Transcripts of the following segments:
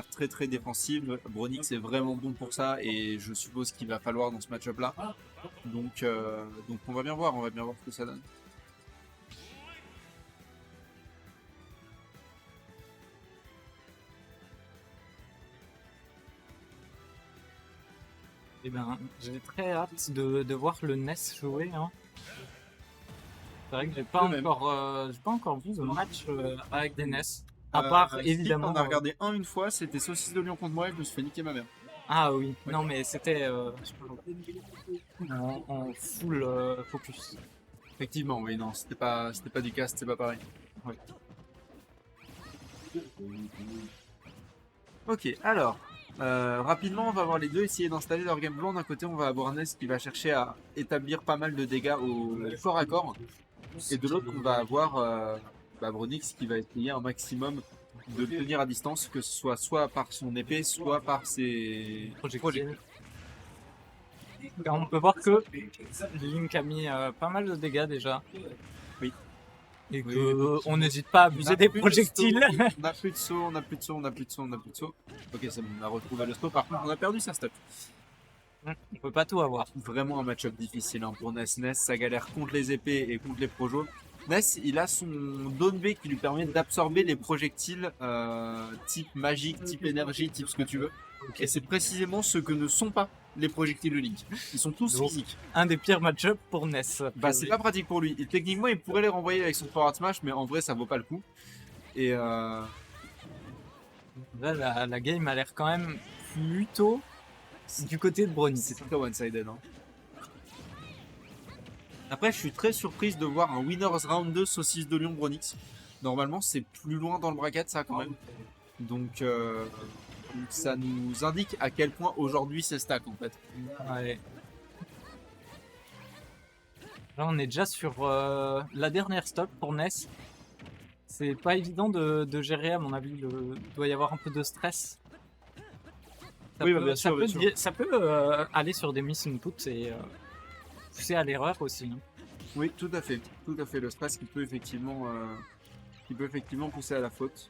très très défensive. Bronix est vraiment bon pour ça et je suppose qu'il va falloir dans ce match-up là. Donc on va bien voir ce que ça donne. Eh ben, j'ai très hâte de voir le NES jouer. Hein. C'est vrai que j'ai pas encore vu de match avec des NES. À part évidemment. On a regardé une fois, c'était Saucisse de Lyon contre moi et je me suis fait niquer ma mère. Ah oui, non mais c'était en full focus. Effectivement, oui, non, c'était pas du cast, c'est pas pareil. Ouais. Ok, alors, rapidement, on va voir les deux essayer d'installer leur game plan. D'un côté, on va avoir Ness qui va chercher à établir pas mal de dégâts au corps à corps. Et de l'autre, on va avoir Bronix qui va essayer un maximum de le tenir à distance, que ce soit par son épée, soit par ses projectiles. Car on peut voir que Link a mis pas mal de dégâts déjà. Oui. Et on n'hésite pas à abuser des projectiles. On n'a plus de saut, on n'a plus de saut. Ok, c'est bon, on a retrouvé le saut. Par contre, on a perdu sa stock. On peut pas tout avoir. Vraiment un match-up difficile hein, pour Ness. Ness, ça galère contre les épées et contre les projos. Ness, il a son Dawn B qui lui permet d'absorber les projectiles type magique, type énergie, type ce que tu veux. Okay. Et c'est précisément ce que ne sont pas les projectiles de Link. Ils sont tous physiques. Un des pires match-up pour Ness. Bah c'est pas pratique pour lui. Et techniquement, il pourrait les renvoyer avec son forward smash, mais en vrai, ça vaut pas le coup. Et là, la game a l'air quand même plutôt du côté de Bronix. C'est très one-sided. Hein. Après, je suis très surprise de voir un Winners Round 2 Saucisse de Lyon Bronix. Normalement, c'est plus loin dans le bracket, ça, quand même. Donc, ça nous indique à quel point aujourd'hui c'est stack, en fait. Ouais. Là, on est déjà sur la dernière stock pour Ness. C'est pas évident de gérer, à mon avis. Il doit y avoir un peu de stress. Ça peut aller sur des miss inputs et pousser à l'erreur aussi. Hein. Oui, tout à fait. Tout à fait. Le stress qui peut effectivement pousser à la faute.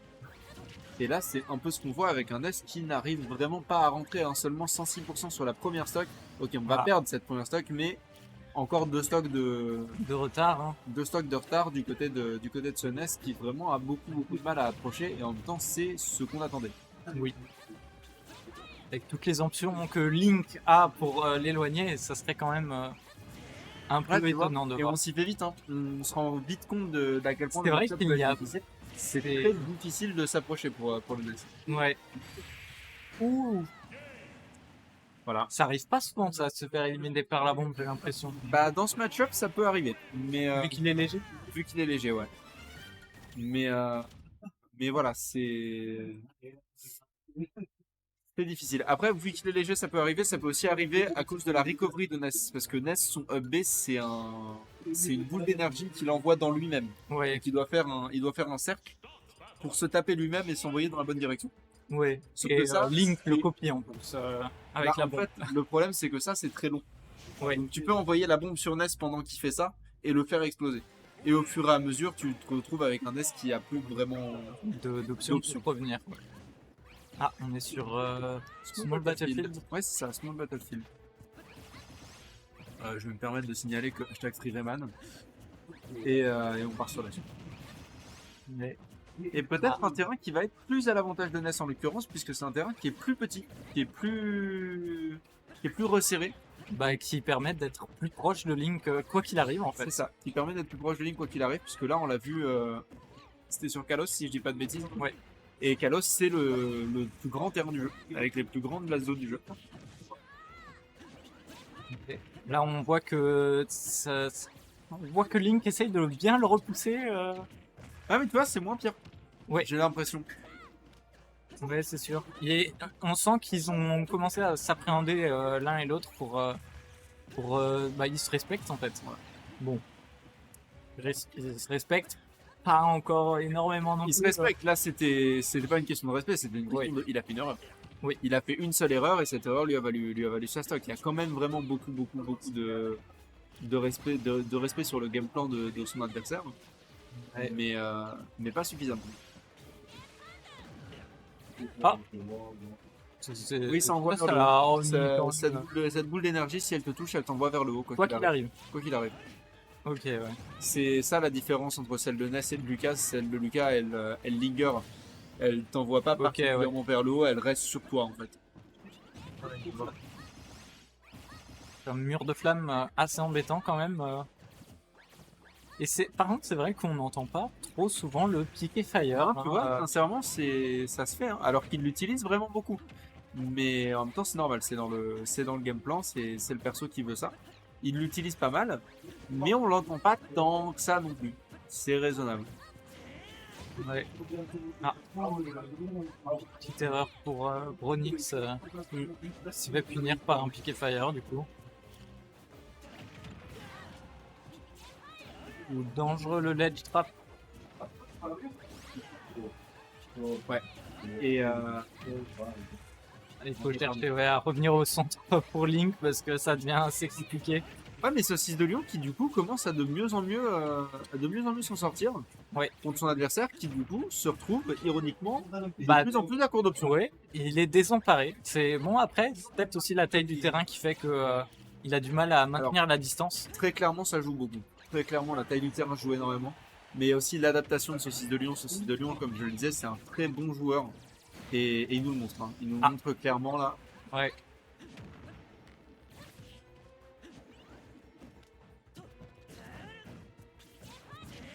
Et là, c'est un peu ce qu'on voit avec un Ness qui n'arrive vraiment pas à rentrer à seulement 106% sur la première stock. Ok, on va perdre cette première stock, mais encore deux stocks de retard. Hein. Deux stocks de retard du côté de ce Ness qui vraiment a beaucoup de mal à approcher. Et en même temps, c'est ce qu'on attendait. Oui. Avec toutes les options que Link a pour l'éloigner, ça serait quand même un peu étonnant de voir. Et on s'y fait vite, hein. On se rend vite compte d'à quel point c'est vrai qu'il y a... C'est très difficile de s'approcher pour le Ness. Ouais. Ouh. Voilà. Ça arrive pas souvent ça, de se faire éliminer par la bombe, j'ai l'impression. Bah dans ce match-up, ça peut arriver. Mais, vu qu'il est léger. Vu qu'il est léger, ouais. Mais voilà, c'est difficile. Après, vu qu'il est léger, ça peut arriver. Ça peut aussi arriver à cause de la recovery de Ness. Parce que Ness, son up B, c'est une boule d'énergie qu'il envoie dans lui-même. Ouais. Et il doit faire un cercle pour se taper lui-même et s'envoyer dans la bonne direction. Ouais. Et ça, Link le copie en plus avec la bombe. En fait, le problème, c'est que ça, c'est très long. Ouais. Donc, tu peux envoyer la bombe sur Ness pendant qu'il fait ça et le faire exploser. Et au fur et à mesure, tu te retrouves avec un Ness qui a plus vraiment d'options pour revenir. Ouais. Ah, on est sur Small Battlefield. Ouais, c'est ça, Small Battlefield. Je vais me permettre de signaler que #FreeRayman. Et on part sur la suite. Et peut-être un terrain qui va être plus à l'avantage de Ness en l'occurrence, puisque c'est un terrain qui est plus petit, qui est plus resserré. Bah, qui permet d'être plus proche de Link quoi qu'il arrive en fait. C'est ça, qui permet d'être plus proche de Link quoi qu'il arrive, puisque là on l'a vu, c'était sur Kalos si je dis pas de bêtises. Ouais. Et Kalos c'est le plus grand terrain du jeu, avec les plus grandes de la zone du jeu. Okay. Là on voit que Link essaye de bien le repousser. Ah mais tu vois c'est moins pire. Ouais. J'ai l'impression. Ouais, c'est sûr. Et on sent qu'ils ont commencé à s'appréhender l'un et l'autre pour ils se respectent en fait. Ouais. Bon. Ils se respectent pas encore énormément non plus. Ils se respectent. Là, c'était pas une question de respect, c'était une question de... Il a fait une erreur. Oui. Il a fait une seule erreur et cette erreur lui a valu sa stock. Il y a quand même vraiment beaucoup de respect sur le game plan de son adversaire. Ouais. Mais pas suffisamment. Ah, Oui, ça envoie vers ça le l'a haut. remis quand Cette boule d'énergie, si elle te touche, elle t'envoie vers le haut, quoi qu'il arrive. Quoi qu'il arrive. Ok, ouais. C'est ça la différence entre celle de Ness et de Lucas. Celle de Lucas, elle linger. Elle t'envoie pas Ok, particulièrement vers le haut, elle reste sur toi en fait. Un mur de flammes assez embêtant quand même. Et par contre, c'est vrai qu'on n'entend pas trop souvent le piqué fire. Tu vois, sincèrement, ça se fait, hein, alors qu'il l'utilise vraiment beaucoup. Mais en même temps, c'est normal, c'est dans le game plan, c'est le perso qui veut ça. Il l'utilise pas mal, mais on l'entend pas tant que ça non plus. C'est raisonnable. Ouais. Ah. Petite erreur pour Bronix qui se fait punir par un piqué fire du coup. Ou dangereux le ledge trap. Ouais. Et Il faut chercher à revenir au centre pour Link parce que ça devient assez compliqué. ouais, mais Saucisse de Lion qui du coup commence à de mieux en mieux s'en sortir contre son adversaire qui du coup se retrouve ironiquement de plus en plus à court d'options. Ouais, il est désemparé. C'est bon après, c'est peut-être aussi la taille du terrain qui fait que il a du mal à maintenir la distance. Très clairement, ça joue beaucoup. Très clairement, la taille du terrain joue énormément. Mais aussi l'adaptation de Saucisse de Lion. Saucisse de Lion, comme je le disais, c'est un très bon joueur. Et il nous le montre. Hein. Il nous le montre clairement là. Ouais.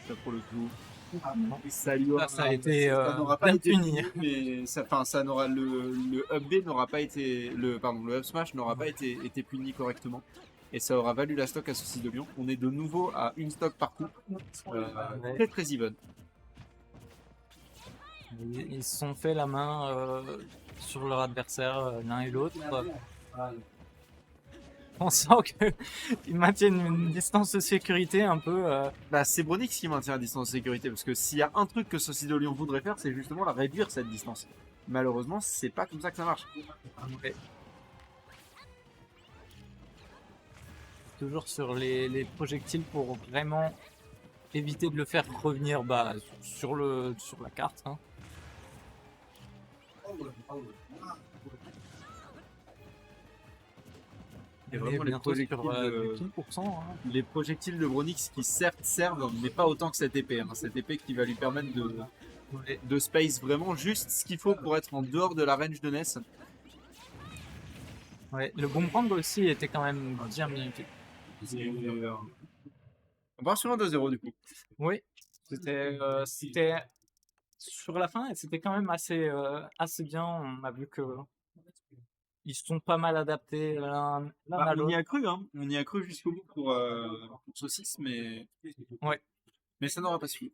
Ça pour le coup. Ça a été bien puni. Mais ça n'aura le up B n'aura pas été le up smash n'aura pas été puni correctement. Et ça aura valu la stock à Saucisse de Lion. On est de nouveau à une stock par coup. Très très even. Ils se sont fait la main sur leur adversaire l'un et l'autre. On sent qu'ils maintiennent une distance de sécurité un peu. C'est Bronix qui maintient la distance de sécurité. Parce que s'il y a un truc que Saucisse de Lion voudrait faire, c'est justement la réduire cette distance. Malheureusement, c'est pas comme ça que ça marche. Ouais. Toujours sur les projectiles pour vraiment éviter de le faire revenir sur la carte. Hein. Et vraiment les projectiles de Bronix qui certes servent, mais pas autant que cette épée. Hein. Cette épée qui va lui permettre de space vraiment juste ce qu'il faut pour être en dehors de la range de Ness. Ouais, le boomerang aussi était quand même bien magnifique. On part sur un 2-0 du coup. Oui, c'était sur la fin et c'était quand même assez bien. On a vu que ils sont pas mal adaptés l'un à l'autre. On y a cru, hein. On y a cru jusqu'au bout pour Saucisse, mais ouais. Mais ça n'aura pas suffi.